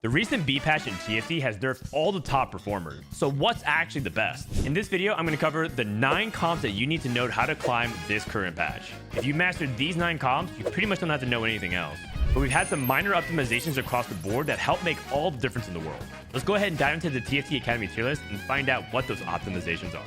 The recent B patch in TFT has nerfed all the top performers, so what's actually the best? In this video, I'm going to cover the 9 comps that you need to know how to climb this current patch. If you mastered these 9 comps, you pretty much don't have to know anything else. But we've had some minor optimizations across the board that help make all the difference in the world. Let's go ahead and dive into the TFT Academy tier list and find out what those optimizations are.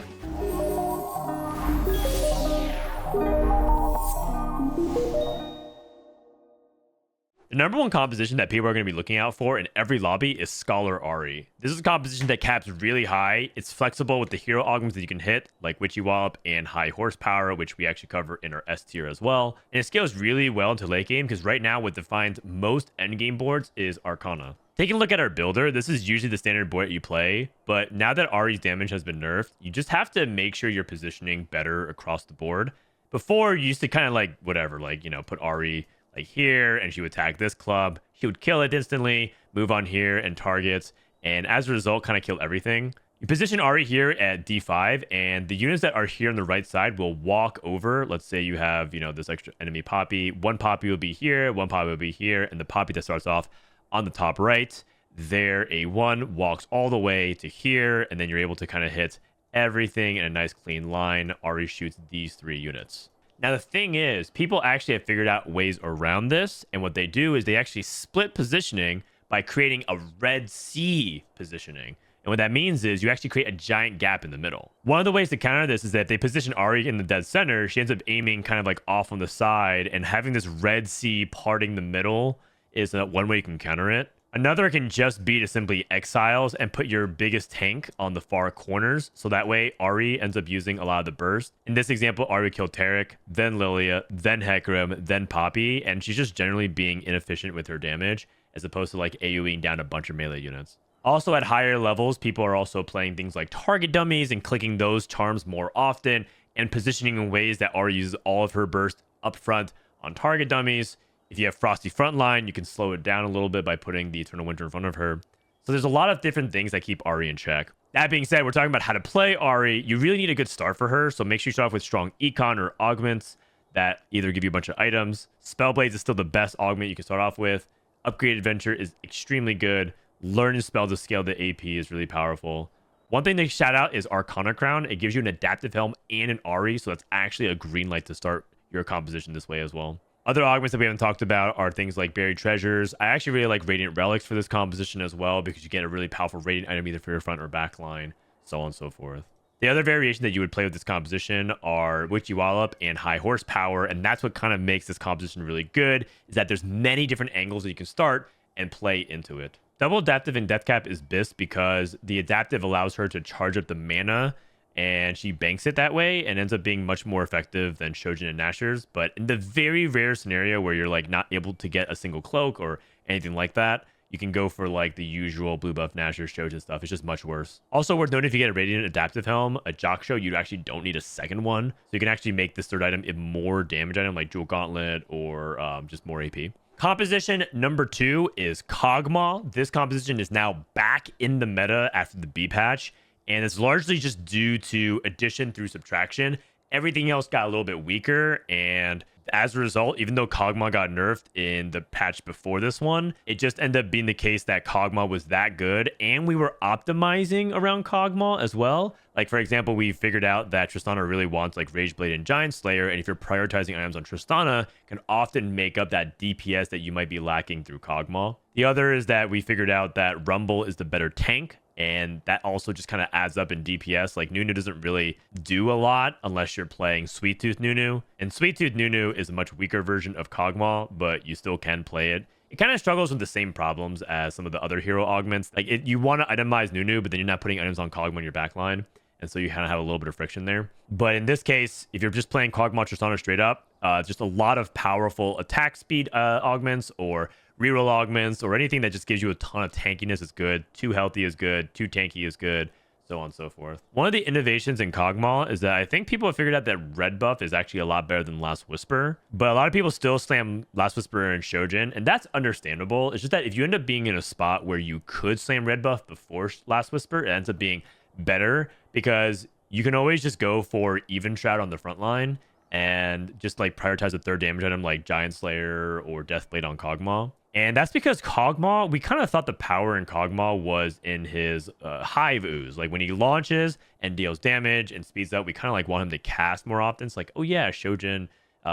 The number one composition that people are going to be looking out for in every lobby is Scholar Ahri. This is a composition that caps really high. It's flexible with the hero augments that you can hit, like Witchy Wallop and High Horsepower, which we actually cover in our S tier as well. And it scales really well into late game because right now what defines most endgame boards is Arcana. Taking a look at our builder, this is usually the standard board that you play, but now that Ahri's damage has been nerfed, you just have to make sure you're positioning better across the board. Before, you used to kind of like, whatever, like, you know, put Ahri like here, and she would tag this club. She would kill it instantly, move on here and targets, and as a result, kind of kill everything. You position Ahri here at D5, and the units that are here on the right side will walk over. Let's say you have, you know, this extra enemy poppy. One poppy will be here, one poppy will be here, and the poppy that starts off on the top right, their A1 walks all the way to here, and then you're able to kind of hit everything in a nice clean line. Ahri shoots these 3 units. Now, the thing is, people actually have figured out ways around this, and what they do is they actually split positioning by creating a Red Sea positioning. And what that means is you actually create a giant gap in the middle. One of the ways to counter this is that if they position Ahri in the dead center, she ends up aiming kind of like off on the side, and having this Red Sea parting the middle is one way you can counter it. Another can just be to simply exiles and put your biggest tank on the far corners. So that way, Ahri ends up using a lot of the burst. In this example, Ahri killed Taric, then Lilia, then Hecarim, then Poppy. And she's just generally being inefficient with her damage, as opposed to like AoEing down a bunch of melee units. Also, at higher levels, people are also playing things like target dummies and clicking those charms more often, and positioning in ways that Ahri uses all of her burst up front on target dummies. If you have Frosty Frontline, you can slow it down a little bit by putting the Eternal Winter in front of her. So there's a lot of different things that keep Ahri in check. That being said, we're talking about how to play Ahri. You really need a good start for her, so make sure you start off with strong econ or augments that either give you a bunch of items. Spellblades is still the best augment you can start off with. Upgrade Adventure is extremely good. Learning spell to scale the AP is really powerful. One thing to shout out is Arcana Crown. It gives you an adaptive helm and an Ahri, so that's actually a green light to start your composition this way as well. Other augments that we haven't talked about are things like Buried Treasures. I actually really like Radiant Relics for this composition as well, because you get a really powerful Radiant item either for your front or back line, so on and so forth. The other variation that you would play with this composition are Witchy Wallop and High Horsepower, and that's what kind of makes this composition really good, is that there's many different angles that you can start and play into it. Double Adaptive in Deathcap is best because the Adaptive allows her to charge up the mana, and she banks it that way and ends up being much more effective than Shojin and Nashor's. But in the very rare scenario where you're like not able to get a single cloak or anything like that, you can go for like the usual blue buff Nashor Shojin stuff. It's just much worse. Also worth noting, if you get a Radiant Adaptive Helm, a Jockshow, you actually don't need a second one. So you can actually make this third item a more damage item like Jewel Gauntlet or just more AP. Composition number 2 is Kog'Maw. This composition is now back in the meta after the B patch, and it's largely just due to addition through subtraction. Everything else got a little bit weaker, and as a result, even though Kog'Maw got nerfed in the patch before this one, it just ended up being the case that Kog'Maw was that good, and we were optimizing around Kog'Maw as well. Like, for example, we figured out that Tristana really wants like Rageblade and Giant Slayer, and if you're prioritizing items on Tristana, can often make up that DPS that you might be lacking through Kog'Maw. The other is that we figured out that Rumble is the better tank, and that also just kind of adds up in DPS. Like, Nunu doesn't really do a lot unless you're playing Sweet Tooth Nunu. And Sweet Tooth Nunu is a much weaker version of Kog'Maw, but you still can play it. It kind of struggles with the same problems as some of the other hero augments. Like, you want to itemize Nunu, but then you're not putting items on Kog'Maw in your backline. And so you kind of have a little bit of friction there. But in this case, if you're just playing Kog'Maw Tristana straight up, just a lot of powerful attack speed augments or reroll augments or anything that just gives you a ton of tankiness is good. Too healthy is good. Too tanky is good. So on and so forth. One of the innovations in Kog'Maw is that I think people have figured out that red buff is actually a lot better than Last Whisper. But a lot of people still slam Last Whisper and Shojin, and that's understandable. It's just that if you end up being in a spot where you could slam red buff before Last Whisper, it ends up being better because you can always just go for Even Shroud on the front line and just like prioritize a third damage item like Giant Slayer or Deathblade on Kog'Maw. And that's because Kog'Maw, we kind of thought the power in Kog'Maw was in his Hive Ooze. Like when he launches and deals damage and speeds up, we kind of like want him to cast more often. It's like, oh yeah, Shojin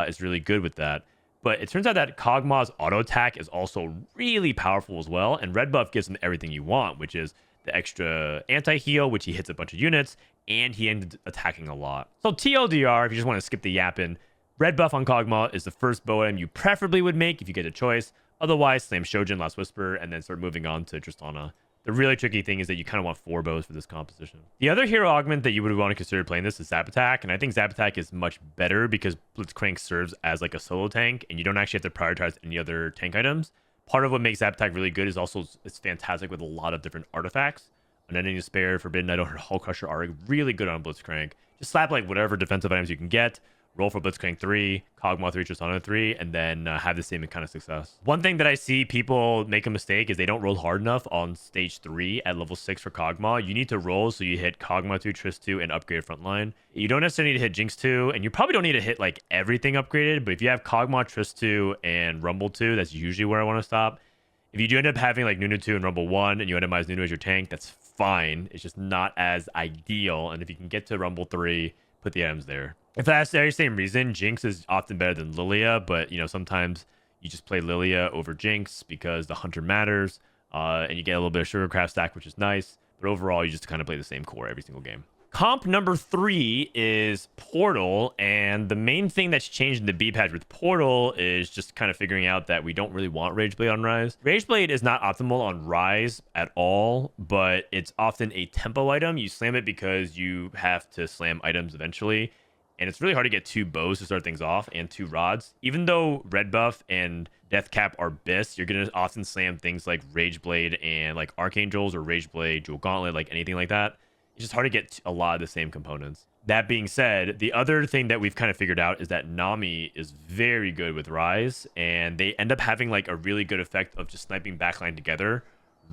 is really good with that. But it turns out that Kog'Maw's auto attack is also really powerful as well. And red buff gives him everything you want, which is the extra anti-heal, which he hits a bunch of units, and he ended attacking a lot. So TLDR, if you just want to skip the yapping, red buff on Kog'Maw is the first bow item you preferably would make if you get a choice. Otherwise, slam Shojin, Last Whisper, and then start moving on to Tristana. The really tricky thing is that you kind of want 4 bows for this composition. The other hero augment that you would want to consider playing this is Zap Attack, and I think Zap Attack is much better because Blitzcrank serves as like a solo tank, and you don't actually have to prioritize any other tank items. Part of what makes Zap Attack really good is also it's fantastic with a lot of different artifacts. Unending Despair, Forbidden Idol, Hull Crusher are really good on Blitzcrank. Just slap like whatever defensive items you can get, roll for Blitzcrank 3, Kog'Maw 3, Tristana 3, and then have the same kind of success. One thing that I see people make a mistake is they don't roll hard enough on stage 3 at level 6 for Kog'Maw. You need to roll so you hit Kog'Maw 2, Trist 2, and upgrade frontline. You don't necessarily need to hit Jinx 2, and you probably don't need to hit like everything upgraded, but if you have Kog'Maw, Trist 2, and Rumble 2, that's usually where I want to stop. If you do end up having like Nunu 2 and Rumble 1, and you itemize Nunu as your tank, that's fine. It's just not as ideal, and if you can get to Rumble 3, put the items there. If that's the same reason, Jinx is often better than Lilia, but you know, sometimes you just play Lilia over Jinx because the hunter matters, and you get a little bit of Sugarcraft stack, which is nice, but overall you just kind of play the same core every single game. Comp number 3 is Portal, and the main thing that's changed in the B patch with Portal is just kind of figuring out that we don't really want Rageblade on Ryze. Rageblade is not optimal on Ryze at all, but it's often a tempo item. You slam it because you have to slam items eventually, and it's really hard to get 2 bows to start things off and 2 rods. Even though red buff and death cap are bis, you're going to often slam things like Rageblade and like Archangels or Rageblade, Jewel Gauntlet, like anything like that. It's just hard to get a lot of the same components. That being said, the other thing that we've kind of figured out is that Nami is very good with Ryze, and they end up having like a really good effect of just sniping backline together.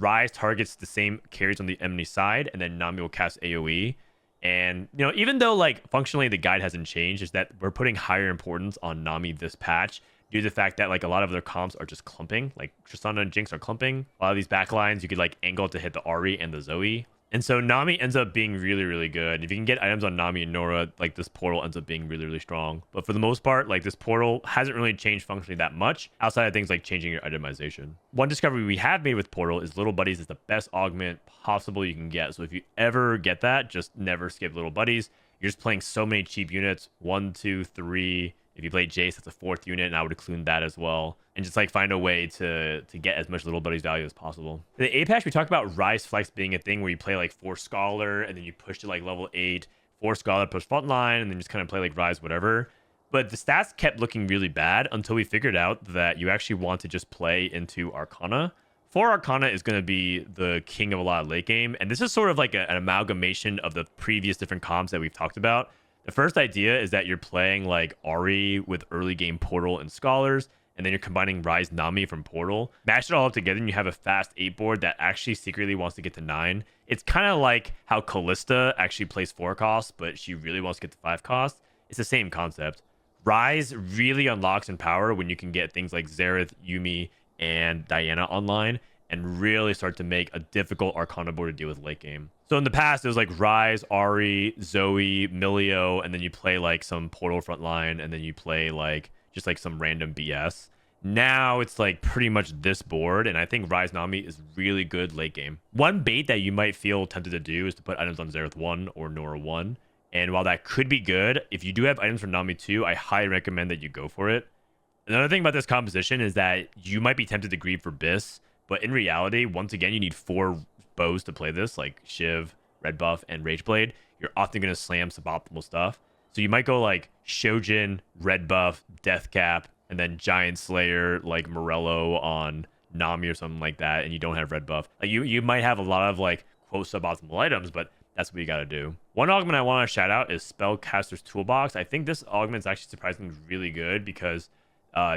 Ryze targets the same carries on the enemy side, and then Nami will cast AoE. And, you know, even though like functionally the guide hasn't changed, is that we're putting higher importance on Nami this patch due to the fact that like a lot of their comps are just clumping. Like Tristana and Jinx are clumping. A lot of these backlines, you could like angle to hit the Ahri and the Zoe. And so Nami ends up being really, really good. If you can get items on Nami and Nora, like this portal ends up being really, really strong. But for the most part, like this portal hasn't really changed functionally that much outside of things like changing your itemization. One discovery we have made with Portal is Little Buddies is the best augment possible you can get. So if you ever get that, just never skip Little Buddies. You're just playing so many cheap units. 1, 2, 3. If you play Jace, that's a 4th unit, and I would include that as well. And just like find a way to get as much Little Buddies value as possible. In the A patch, we talked about Ryze Flex being a thing where you play like 4 Scholar, and then you push to like level 8, 4 Scholar, push frontline, and then just kind of play like Ryze whatever. But the stats kept looking really bad until we figured out that you actually want to just play into Arcana. 4 Arcana is going to be the king of a lot of late game, and this is sort of like an amalgamation of the previous different comps that we've talked about. The first idea is that you're playing like Ahri with early game Portal and Scholars, and then you're combining Ryze Nami from Portal. Mash it all up together, and you have a fast 8 board that actually secretly wants to get to 9. It's kind of like how Kalista actually plays 4 costs, but she really wants to get to 5 costs. It's the same concept. Ryze really unlocks in power when you can get things like Xerath, Yuumi, and Diana online, and really start to make a difficult Arcana board to deal with late game. So in the past, it was like Ryze, Ahri, Zoe, Milio, and then you play like some Portal frontline, and then you play like just like some random BS. Now it's like pretty much this board, and I think Ryze Nami is really good late game. One bait that you might feel tempted to do is to put items on Xerath 1 or Nora 1. And while that could be good, if you do have items for Nami 2, I highly recommend that you go for it. Another thing about this composition is that you might be tempted to greed for Biss, but in reality, once again, you need 4 bows to play this, like Shiv, Red Buff, and Rageblade. You're often going to slam suboptimal stuff. So you might go like Shojin, Red Buff, Death Cap, and then Giant Slayer, like Morello on Nami or something like that, and you don't have Red Buff. Like you might have a lot of like quote suboptimal items, but that's what you got to do. One augment I want to shout out is Spellcaster's Toolbox. I think this augment is actually surprisingly really good because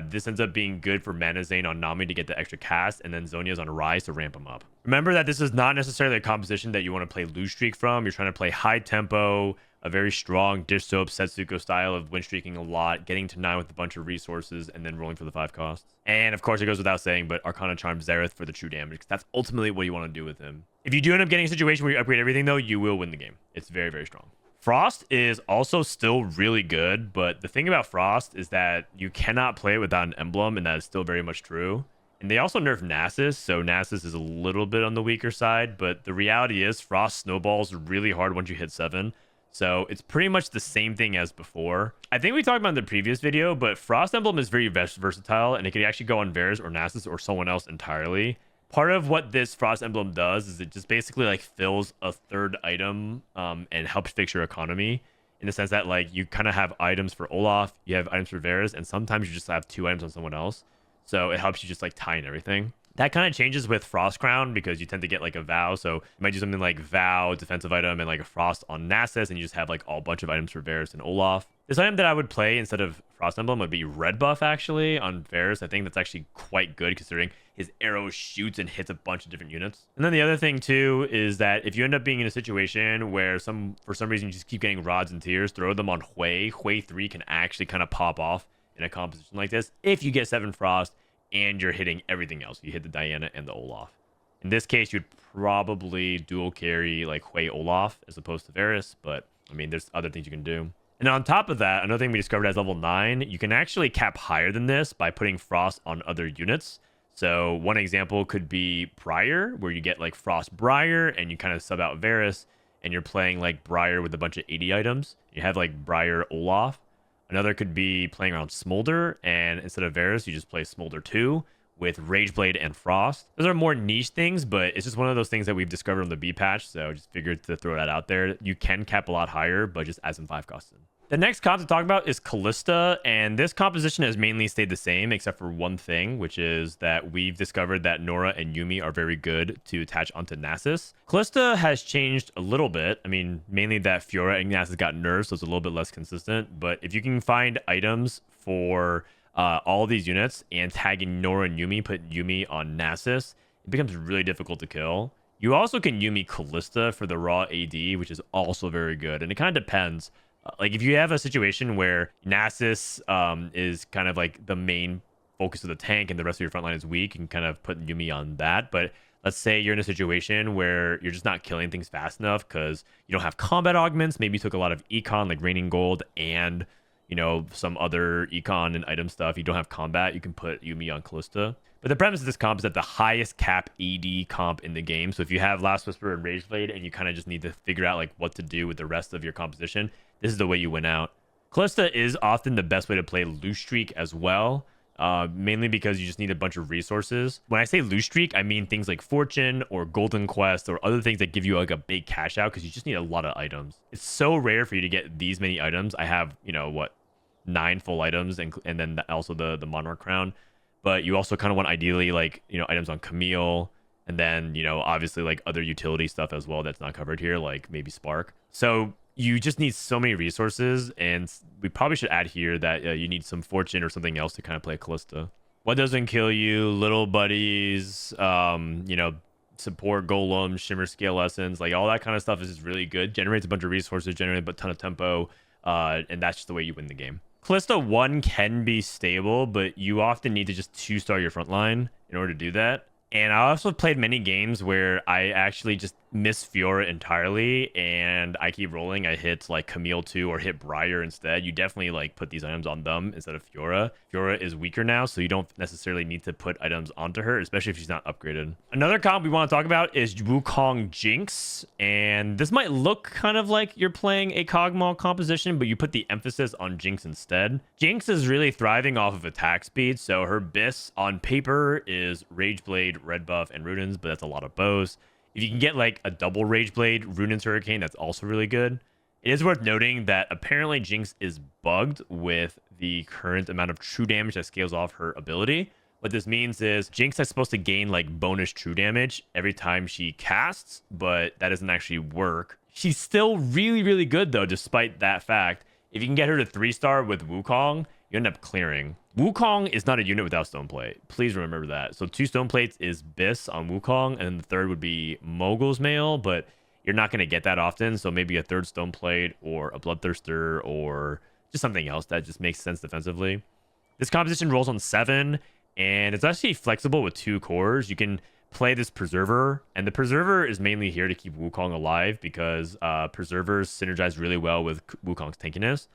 this ends up being good for Mana Zane on Nami to get the extra cast, and then Zhonya's on Ryze to ramp him up. Remember that this is not necessarily a composition that you want to play lose streak from. You're trying to play high tempo, a very strong dish soap Setsuko style of win streaking a lot, getting to 9 with a bunch of resources, and then rolling for the 5 costs. And of course, it goes without saying, but Arcana Charm Xerath for the true damage, because that's ultimately what you want to do with him. If you do end up getting a situation where you upgrade everything, though, you will win the game. It's very, very strong. Frost is also still really good, but the thing about Frost is that you cannot play it without an emblem, and that is still very much true. And they also nerfed Nasus, so Nasus is a little bit on the weaker side, but the reality is Frost snowballs really hard once you hit 7. So it's pretty much the same thing as before. I think we talked about in the previous video, but Frost Emblem is very versatile, and it can actually go on Varus or Nasus or someone else entirely. Part of what this Frost Emblem does is it just basically like fills a third item and helps fix your economy, in the sense that like you kind of have items for Olaf, you have items for Varus, and sometimes you just have 2 items on someone else. So it helps you just like tie in everything. That kind of changes with Frost Crown because you tend to get like a Vow. So you might do something like Vow, defensive item, and like a Frost on Nasus, and you just have like all bunch of items for Varus and Olaf. This item that I would play instead of Frost Emblem would be Red Buff actually on Varus. I think that's actually quite good considering his arrow shoots and hits a bunch of different units. And then the other thing too is that if you end up being in a situation where for some reason you just keep getting rods and tears, throw them on Hui. Hui 3 can actually kind of pop off in a composition like this if you get 7 Frost and you're hitting everything else. You hit the Diana and the Olaf. In this case, you'd probably dual carry like Hui Olaf as opposed to Varus, but I mean, there's other things you can do. And on top of that, another thing we discovered as level 9, you can actually cap higher than this by putting Frost on other units. So one example could be Briar, where you get like Frost Briar and you kind of sub out Varus, and you're playing like Briar with a bunch of 80 items. You have like Briar Olaf. Another could be playing around Smolder, and instead of Varus, you just play Smolder 2 with Rageblade and Frost. Those are more niche things, but it's just one of those things that we've discovered on the B patch, so just figured to throw that out there. You can cap a lot higher, but just add some 5 costs in. The next comp to talk about is Kalista, and this composition has mainly stayed the same except for one thing, which is that we've discovered that Nora and Yuumi are very good to attach onto Nasus. Kalista has changed a little bit. I mean, mainly that Fiora and Nasus got nerfed, so it's a little bit less consistent, but if you can find items for all these units and tagging Nora and Yuumi, put Yuumi on Nasus, it becomes really difficult to kill. You also can Yuumi Kalista for the raw AD, which is also very good, and it kind of depends. Like if you have a situation where Nasus is kind of like the main focus of the tank and the rest of your front line is weak, you can kind of put Yuumi on that. But let's say you're in a situation where you're just not killing things fast enough because you don't have combat augments. Maybe you took a lot of econ like Raining Gold and, you know, some other econ and item stuff. You don't have combat, you can put Yuumi on Kalista. But the premise of this comp is that the highest cap AD comp in the game. So if you have Last Whisper and Rageblade and you kind of just need to figure out like what to do with the rest of your composition, this is the way you win out. Kalista is often the best way to play Loose Streak as well, mainly because you just need a bunch of resources. When I say Loose Streak, I mean things like Fortune or Golden Quest or other things that give you like a big cash out because you just need a lot of items. It's so rare for you to get these many items. I have, you know, what, 9 full items and then also the Monarch Crown. But you also kind of want ideally like, you know, items on Camille, and then, you know, obviously like other utility stuff as well that's not covered here, like maybe Spark. So you just need so many resources, and we probably should add here that you need some Fortune or something else to kind of play Kalista. What doesn't kill you? Little buddies, you know, support golems, shimmer scale lessons, like all that kind of stuff is just really good. Generates a bunch of resources, generates a ton of tempo, and that's just the way you win the game. Kalista 1 can be stable, but you often need to just 2-star your front line in order to do that. And I also played many games where I actually just miss Fiora entirely, and I keep rolling. I hit like Camille 2 or hit Briar instead. You definitely like put these items on them instead of Fiora. Fiora is weaker now, so you don't necessarily need to put items onto her, especially if she's not upgraded. Another comp we want to talk about is Wukong Jinx, and this might look kind of like you're playing a Kog'Maw composition, but you put the emphasis on Jinx instead. Jinx is really thriving off of attack speed, so her BIS on paper is Rageblade, Red Buff, and Runes, but that's a lot of bows. If you can get like a double Rageblade, Rune's Hurricane, that's also really good. It is worth noting that apparently Jinx is bugged with the current amount of true damage that scales off her ability. What this means is Jinx is supposed to gain like bonus true damage every time she casts, but that doesn't actually work. She's still really, really good though, despite that fact. If you can get her to 3-star with Wukong, you end up clearing. Wukong is not a unit without stone plate. Please remember that. So 2 stone plates is BIS on Wukong, and then the third would be Mogul's Mail. But you're not going to get that often. So maybe a third Stone Plate or a Bloodthirster or just something else that just makes sense defensively. This composition rolls on 7, and it's actually flexible with 2 cores. You can play this Preserver, and the Preserver is mainly here to keep Wukong alive because Preservers synergize really well with Wukong's tankiness.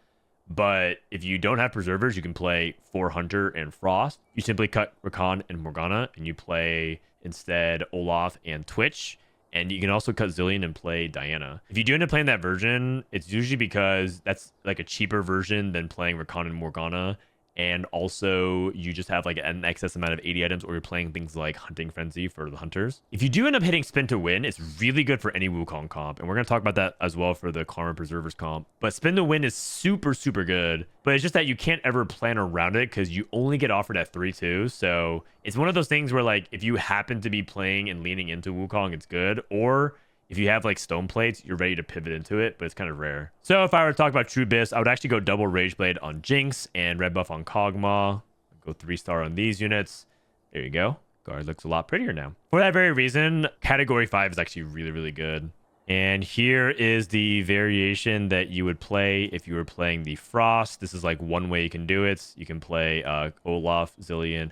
But if you don't have Preservers, you can play 4 Hunter and Frost. You simply cut Rakan and Morgana, and you play instead Olaf and Twitch. And you can also cut Zilean and play Diana. If you do end up playing that version, it's usually because that's like a cheaper version than playing Rakan and Morgana. And also, you just have like an excess amount of 80 items, or you're playing things like Hunting Frenzy for the hunters. If you do end up hitting Spin to Win, it's really good for any Wukong comp. And we're going to talk about that as well for the Karma Preservers comp. But Spin to Win is super, super good. But it's just that you can't ever plan around it because you only get offered at 3-2. So it's one of those things where, like, if you happen to be playing and leaning into Wukong, it's good. Or if you have like Stone Plates, you're ready to pivot into it, but it's kind of rare. So if I were to talk about True Abyss, I would actually go double Rageblade on Jinx and red buff on Kog'Maw. Go 3-star on these units. There you go. Guard looks a lot prettier now. For that very reason, Category 5 is actually really, really good. And here is the variation that you would play if you were playing the Frost. This is like one way you can do it. You can play Olaf, Zilean,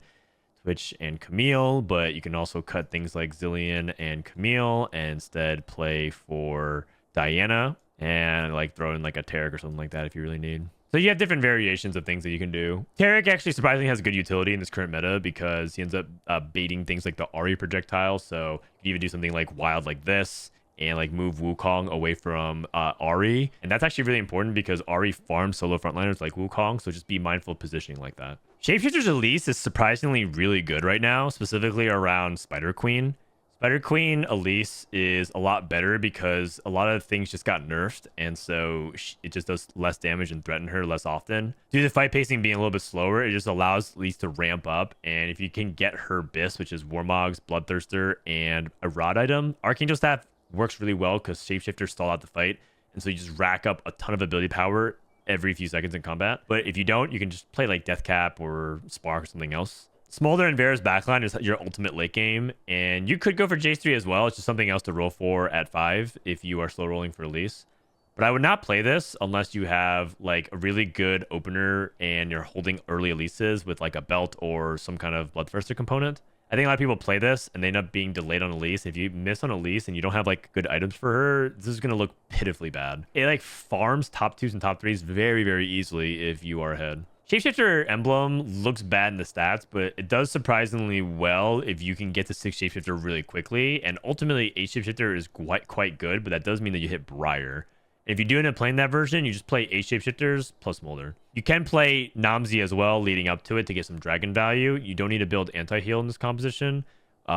Twitch, and Camille, but you can also cut things like Zilean and Camille and instead play for Diana and like throw in like a Taric or something like that if you really need. So you have different variations of things that you can do. Taric actually surprisingly has good utility in this current meta because he ends up baiting things like the Ahri projectile. So you can even do something like wild like this and like move Wukong away from Ahri. And that's actually really important because Ahri farms solo frontliners like Wukong. So just be mindful of positioning like that. ShapeShifter Elise is surprisingly really good right now, specifically around Spider Queen. Spider Queen Elise is a lot better because a lot of things just got nerfed, and so it just does less damage and threaten her less often. Due to the fight pacing being a little bit slower, it just allows Elise to ramp up, and if you can get her Biss, which is Warmogs, Bloodthirster, and a Rod item, Archangel Staff works really well because Shapeshifter stall out the fight, and so you just rack up a ton of ability power every few seconds in combat. But if you don't, you can just play like Deathcap or Spark or something else. Smolder and Vera's backline is your ultimate late game, and you could go for Jace3 as well. It's just something else to roll for at 5 if you are slow rolling for Elise. But I would not play this unless you have like a really good opener and you're holding early Elises with like a belt or some kind of Bloodthirster component. I think a lot of people play this and they end up being delayed on Elise. If you miss on Elise and you don't have like good items for her, this is going to look pitifully bad. It like farms top 2s and top 3s very, very easily if you are ahead. Shapeshifter emblem looks bad in the stats, but it does surprisingly well if you can get to 6 Shapeshifter really quickly. And ultimately, 8 Shapeshifter is quite good, but that does mean that you hit Briar. And if you do end up playing that version, you just play 8 Shapeshifters plus Molder. You can play Namzi as well leading up to it to get some dragon value. You don't need to build anti-heal in this composition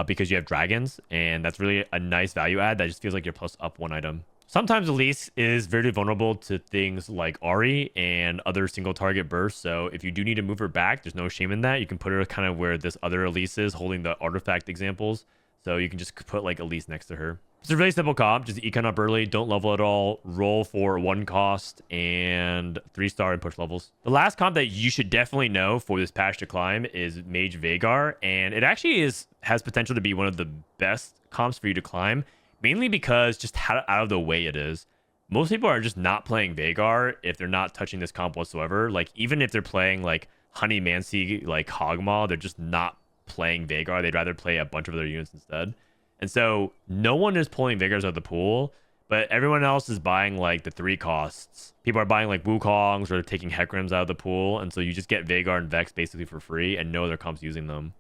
because you have dragons, and that's really a nice value add that just feels like you're plus up 1 item. Sometimes Elise is very vulnerable to things like Ahri and other single target bursts. So if you do need to move her back, there's no shame in that. You can put her kind of where this other Elise is, holding the artifact examples. So you can just put like Elise next to her. It's a really simple comp. Just econ up early, don't level at all, roll for 1 cost and 3-star and push levels. The last comp that you should definitely know for this patch to climb is Mage Veigar, and it actually has potential to be one of the best comps for you to climb. Mainly because just how out of the way it is. Most people are just not playing Veigar if they're not touching this comp whatsoever. Like, even if they're playing, like, Honey Mancy, like, Kog'Maw, they're just not playing Veigar. They'd rather play a bunch of other units instead. And so, no one is pulling Veigars out of the pool, but everyone else is buying, like, the 3 costs. People are buying, like, Wukongs or taking Hecarim's out of the pool, and so you just get Veigar and Vex basically for free, and no other comps using them.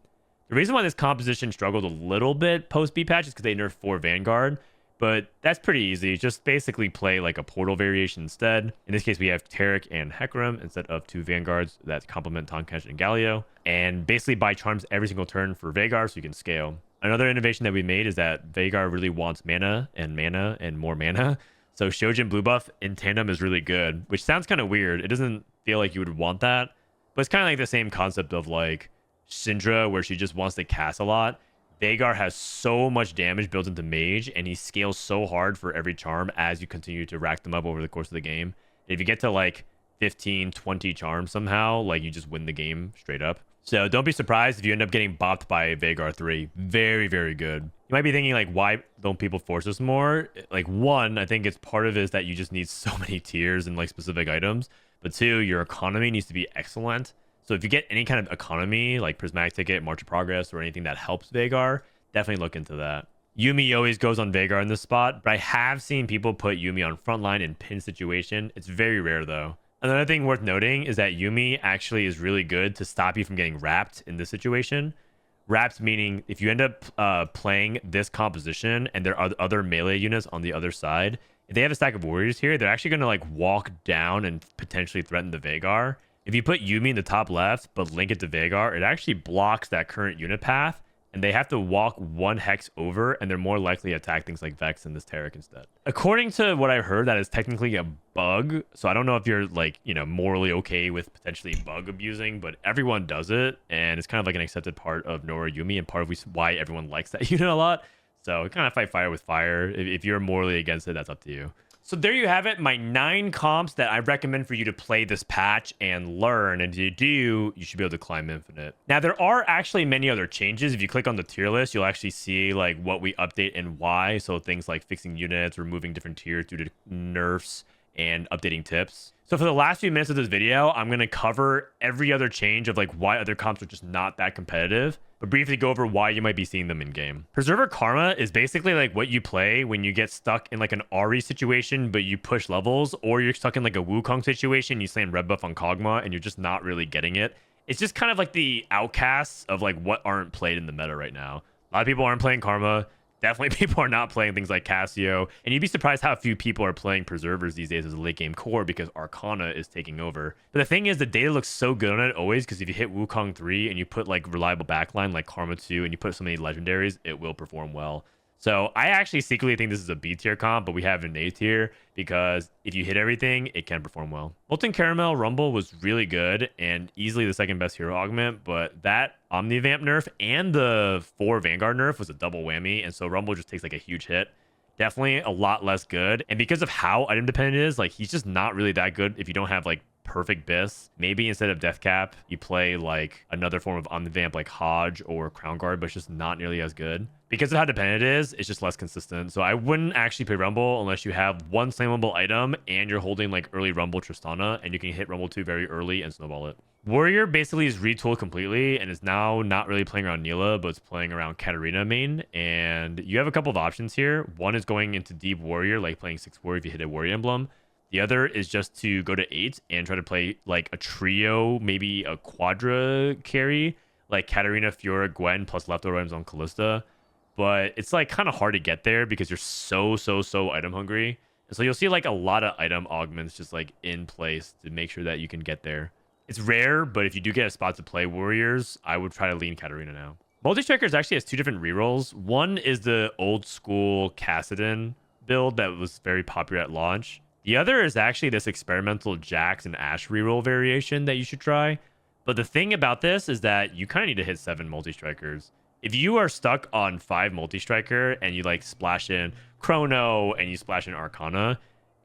The reason why this composition struggled a little bit post B patch is because they nerfed 4 Vanguard, but that's pretty easy. Just basically play like a portal variation instead. In this case, we have Taric and Hecarim instead of 2 Vanguards that complement Tahnkench and Galio, and basically buy charms every single turn for Veigar so you can scale. Another innovation that we made is that Veigar really wants mana and more mana. So Shojin blue buff in tandem is really good, which sounds kind of weird. It doesn't feel like you would want that, but it's kind of like the same concept of like Syndra, where she just wants to cast a lot. Veigar has so much damage built into Mage, and he scales so hard for every charm as you continue to rack them up over the course of the game. And if you get to like 15, 20 charms somehow, like you just win the game straight up. So don't be surprised if you end up getting bopped by Viegar 3. Very, very good. You might be thinking, like, why don't people force this more? Like, one, I think it's part of it is that you just need so many tiers and, like, specific items. But two, your economy needs to be excellent. So if you get any kind of economy, like Prismatic Ticket, March of Progress, or anything that helps Viegar, definitely look into that. Yuumi always goes on Viegar in this spot, but I have seen people put Yuumi on frontline in pin situation. It's very rare, though. Another thing worth noting is that Yuumi actually is really good to stop you from getting wrapped in this situation. Wrapped meaning if you end up playing this composition and there are other melee units on the other side, if they have a stack of warriors here, they're actually going to like walk down and potentially threaten the Veigar. If you put Yuumi in the top left, but link it to Veigar, it actually blocks that current unit path, and they have to walk one hex over, and they're more likely to attack things like Vex and this Taric instead. According to what I heard, that is technically a bug, so I don't know if you're like, you know, morally okay with potentially bug abusing, but everyone does it, and it's kind of like an accepted part of Nora Yuumi and part of why everyone likes that unit a lot. So kind of fight fire with fire. If you're morally against it, that's up to you. So there you have it, my 9 comps that I recommend for you to play this patch and learn. And if you do, you should be able to climb infinite. Now, there are actually many other changes. If you click on the tier list, you'll actually see like what we update and why. So things like fixing units, removing different tiers due to nerfs, and updating tips. So for the last few minutes of this video, I'm going to cover every other change of like why other comps are just not that competitive, but briefly go over why you might be seeing them in game. Preserver Karma is basically like what you play when you get stuck in like an Ahri situation, but you push levels, or you're stuck in like a Wukong situation, you slam red buff on Kog'Maw and you're just not really getting it. It's just kind of like the outcasts of like what aren't played in the meta right now. A lot of people aren't playing Karma. Definitely people are not playing things like Cassio, and you'd be surprised how few people are playing Preservers these days as a late game core because Arcana is taking over. But the thing is, the data looks so good on it always, because if you hit Wukong 3 and you put like reliable backline like Karma 2 and you put so many legendaries, it will perform well. So I actually secretly think this is a B tier comp, but we have an A tier because if you hit everything, it can perform well. Molten Caramel Rumble was really good and easily the second best hero augment, but that Omnivamp nerf and the 4 Vanguard nerf was a double whammy, and so Rumble just takes like a huge hit. Definitely a lot less good, and because of how item dependent it is, like he's just not really that good if you don't have like perfect bis. Maybe instead of Death Cap, you play like another form of Omnivamp like Hodge or Crown Guard, but it's just not nearly as good. Because of how dependent it is, it's just less consistent. So I wouldn't actually play Rumble unless you have one slammable item and you're holding like early Rumble Tristana, and you can hit Rumble 2 very early and snowball it. Warrior basically is retooled completely and is now not really playing around Neela, but it's playing around Katarina main. And you have a couple of options here. One is going into Deep Warrior, like playing 6 Warrior if you hit a Warrior Emblem. The other is just to go to 8 and try to play like a trio, maybe a quadra carry, like Katarina, Fiora, Gwen, plus leftover items on Kalista. But it's like kind of hard to get there because you're so item hungry. And so you'll see like a lot of item augments just like in place to make sure that you can get there. It's rare, but if you do get a spot to play warriors, I would try to lean Katarina now. Multi-Strikers actually has 2 different rerolls. One is the old school Kassadin build that was very popular at launch. The other is actually this experimental Jax and Ashe reroll variation that you should try. But the thing about this is that you kind of need to hit 7 multi-strikers. If you are stuck on 5 multi-striker and you like splash in Chrono and you splash in Arcana,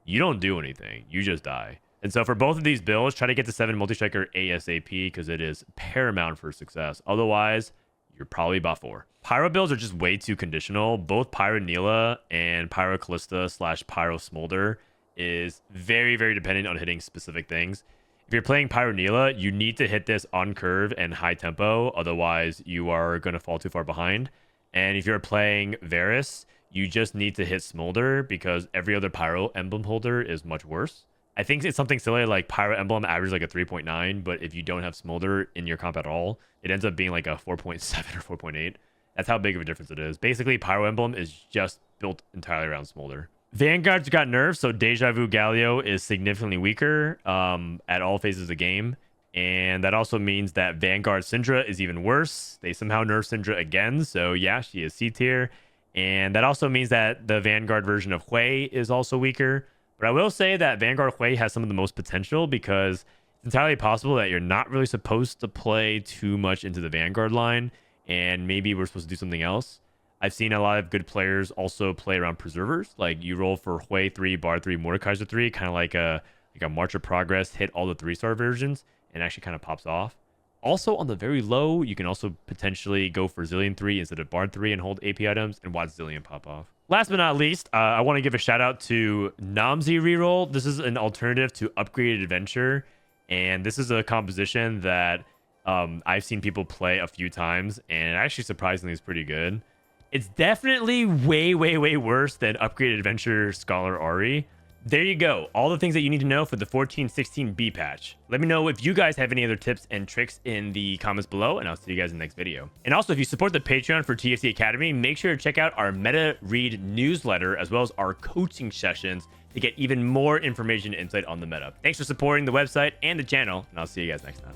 you don't do anything. You just die. And so for both of these builds, try to get to 7 multi-striker ASAP because it is paramount for success. Otherwise, you're probably bot 4. Pyro builds are just way too conditional. Both Pyro Neela and Pyro Kalista / Pyro Smolder is very dependent on hitting specific things. If you're playing Pyro Neela, you need to hit this on curve and high tempo, otherwise you are going to fall too far behind. And if you're playing Varus, you just need to hit Smolder because every other Pyro emblem holder is much worse. I think it's something silly like Pyro emblem averages like a 3.9, but if you don't have Smolder in your comp at all, it ends up being like a 4.7 or 4.8. That's how big of a difference it is. Basically, Pyro emblem is just built entirely around Smolder. Vanguard's got nerfs, so Deja Vu Galio is significantly weaker at all phases of the game. And that also means that Vanguard Syndra is even worse. They somehow nerfed Syndra again, so yeah, she is C tier. And that also means that the Vanguard version of Hui is also weaker. But I will say that Vanguard Hui has some of the most potential because it's entirely possible that you're not really supposed to play too much into the Vanguard line, and maybe we're supposed to do something else. I've seen a lot of good players also play around preservers. Like you roll for Hui 3, Bar 3, Mordekaiser 3, kind of like a March of Progress, hit all the 3-star versions, and actually kind of pops off. Also, on the very low, you can also potentially go for Zillion 3 instead of Bard 3 and hold AP items and watch Zillion pop off. Last but not least, I want to give a shout out to Namzi Reroll. This is an alternative to Upgraded Adventure, and this is a composition that I've seen people play a few times, and actually surprisingly is pretty good. It's definitely way worse than Upgraded Adventure Scholar Ahri. There you go. All the things that you need to know for the 14-16 patch. Let me know if you guys have any other tips and tricks in the comments below, and I'll see you guys in the next video. And also, if you support the Patreon for TFT Academy, make sure to check out our Meta Read newsletter, as well as our coaching sessions to get even more information and insight on the meta. Thanks for supporting the website and the channel, and I'll see you guys next time.